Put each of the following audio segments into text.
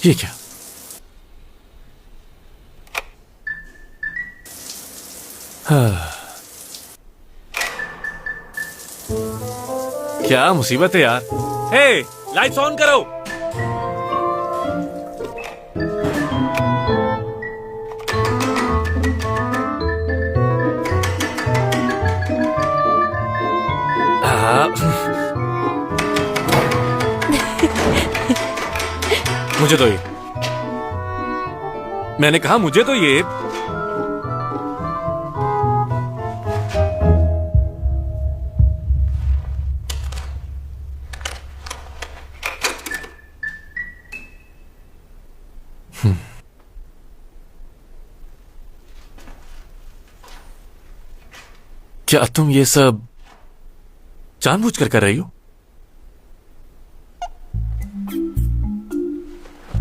ये क्या? हाँ। क्या मुसीबत है यार। हे, लाइट्स ऑन करो। मुझे तो ये, मैंने कहा मुझे तो ये। क्या तुम ये सब जानबूझकर कर रही हो?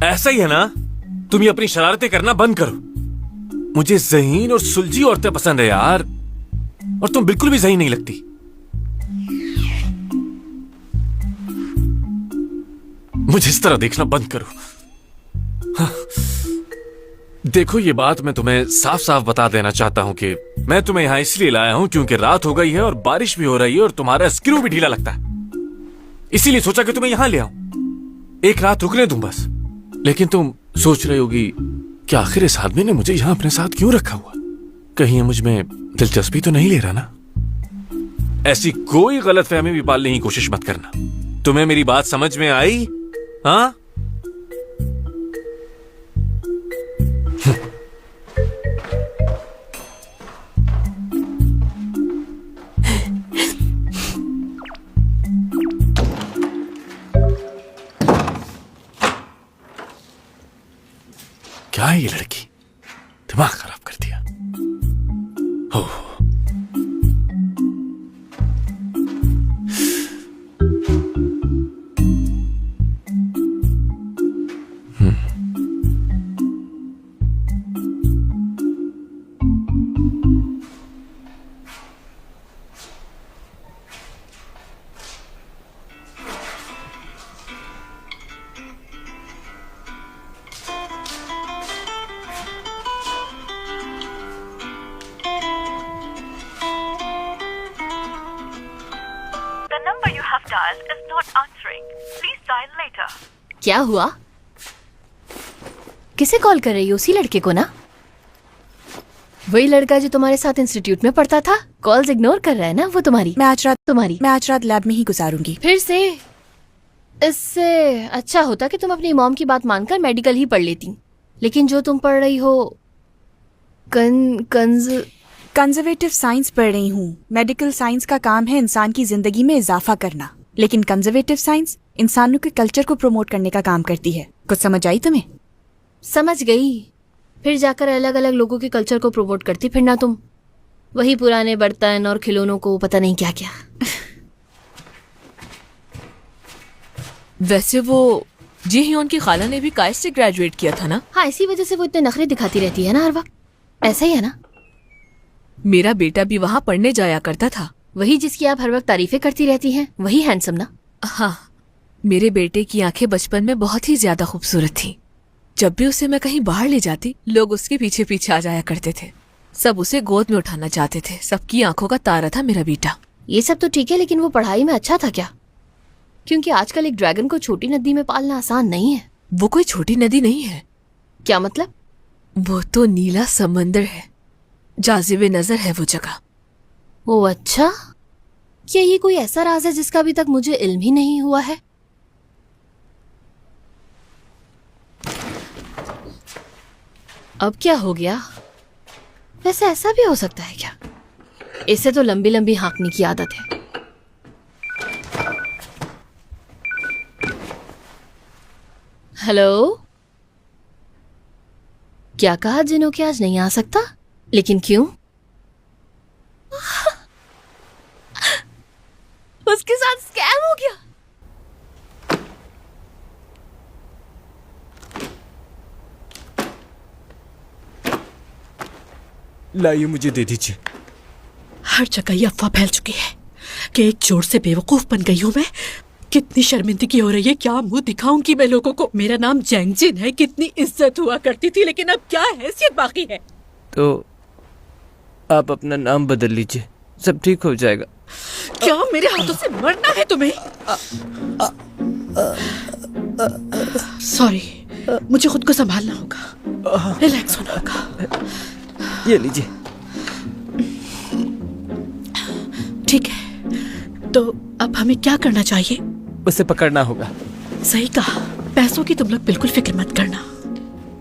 ऐसा ही है ना? तुम ये अपनी शरारतें करना बंद करो। मुझे ज़हीन और सुलझी औरतें पसंद है यार, और तुम बिल्कुल भी ज़हीन नहीं लगती। मुझे इस तरह देखना बंद करो। हाँ। देखो, ये बात मैं तुम्हें साफ साफ बता देना चाहता हूं कि मैं तुम्हें यहां इसलिए लाया हूं क्योंकि रात हो गई है और बारिश भी हो रही है और तुम्हारा स्क्रू भी ढीला लगता है। इसीलिए सोचा कि तुम्हें यहां ले आऊं, एक रात रुकने दूं बस। लेकिन तुम सोच रही होगी कि आखिर इस आदमी ने मुझे यहां अपने साथ क्यों रखा हुआ? कहीं ये मुझ में दिलचस्पी तो नहीं ले रहा ना? ऐसी कोई गलतफहमी भी पालने की कोशिश मत करना। तुम्हें मेरी बात समझ में आई? हाँ? क्या है ये लड़की? दिमाग खराब कर दिया। ओह, क्या हुआ? किसे कॉल कर रही हो? उसी लड़के को ना? वही लड़का जो तुम्हारे साथ इंस्टीट्यूट में पढ़ता था? कॉल्स इग्नोर कर रहा है ना वो तुम्हारी? मैं आज रात लैब में ही गुजारूंगी। फिर से? इससे अच्छा होता कि तुम अपनी मॉम की बात मानकर मेडिकल ही पढ़ लेती। लेकिन जो तुम पढ़ रही हो कंजर्वेटिव साइंस पढ़ रही हूँ। मेडिकल साइंस का काम है इंसान की जिंदगी में इजाफा करना, लेकिन कंजर्वेटिव साइंस इंसानों के कल्चर को प्रमोट करने का काम करती है। कुछ समझ आई तुम्हें? समझ गई। फिर जाकर अलग अलग लोगों के कल्चर को प्रमोट करती फिरना तुम। वही पुराने बर्तन और खिलौनों को पता नहीं क्या क्या। वैसे वो जी ह्योन की खाला ने भी काइस्ट से ग्रेजुएट किया था ना? हाँ, इसी वजह से वो इतने नखरे दिखाती रहती है ना हर वक्त। ऐसा ही है ना? मेरा बेटा भी वहाँ पढ़ने जाया करता था। वही जिसकी आप हर वक्त तारीफें करती रहती हैं, वही हैंडसम ना? हाँ, मेरे बेटे की आंखें बचपन में बहुत ही ज्यादा खूबसूरत थी। जब भी उसे मैं कहीं बाहर ले जाती, लोग उसके पीछे पीछे आ जाया करते थे। सब उसे गोद में उठाना चाहते थे। सबकी आंखों का तारा था मेरा बेटा। ये सब तो ठीक है, लेकिन वो पढ़ाई में अच्छा था क्या? क्योंकि आजकल एक ड्रैगन को छोटी नदी में पालना आसान नहीं है। वो कोई छोटी नदी नहीं है। क्या मतलब? वो तो नीला समंदर है। जाज़िबे नजर है वो जगह। ओ अच्छा, क्या ये कोई ऐसा राज है जिसका अभी तक मुझे इल्म ही नहीं हुआ है? अब क्या हो गया? वैसे ऐसा भी हो सकता है क्या? इससे तो लंबी लंबी हाँकने की आदत है। हेलो, क्या कहा जिन्हों के आज नहीं आ सकता? लेकिन क्यों? उसके साथ स्कैम हो गया। लाइए, मुझे दे दीजिए। हर जगह ये अफवाह फैल चुकी है कि एक चोर से बेवकूफ बन गई हूं मैं। कितनी शर्मिंदगी हो रही है, क्या मुंह दिखाऊंगी मैं लोगों को। मेरा नाम जैंगजिन है, कितनी इज्जत हुआ करती थी, लेकिन अब क्या हैसियत बाकी है। तो आप अपना नाम बदल लीजिए, सब ठीक हो जाएगा। क्या मेरे हाथों से मरना है तुम्हें? सॉरी, मुझे खुद को संभालना होगा, रिलैक्स होना होगा। ये लीजिए। ठीक है, तो अब हमें क्या करना चाहिए? उसे पकड़ना होगा। सही कहा, पैसों की तुम लोग बिल्कुल फिक्र मत करना,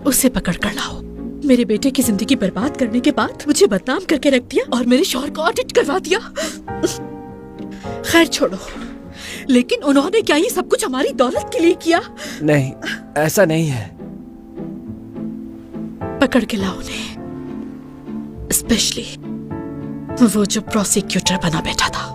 उसे पकड़ कर लाओ। मेरे बेटे की जिंदगी बर्बाद करने के बाद मुझे बदनाम करके रख दिया और मेरे शौहर को ऑडिट करवा दिया। खैर छोड़ो, लेकिन उन्होंने क्या ये सब कुछ हमारी दौलत के लिए किया? नहीं, ऐसा नहीं है। पकड़ के लाओ उन्हें, स्पेशली वो जो प्रोसिक्यूटर बना बैठा था।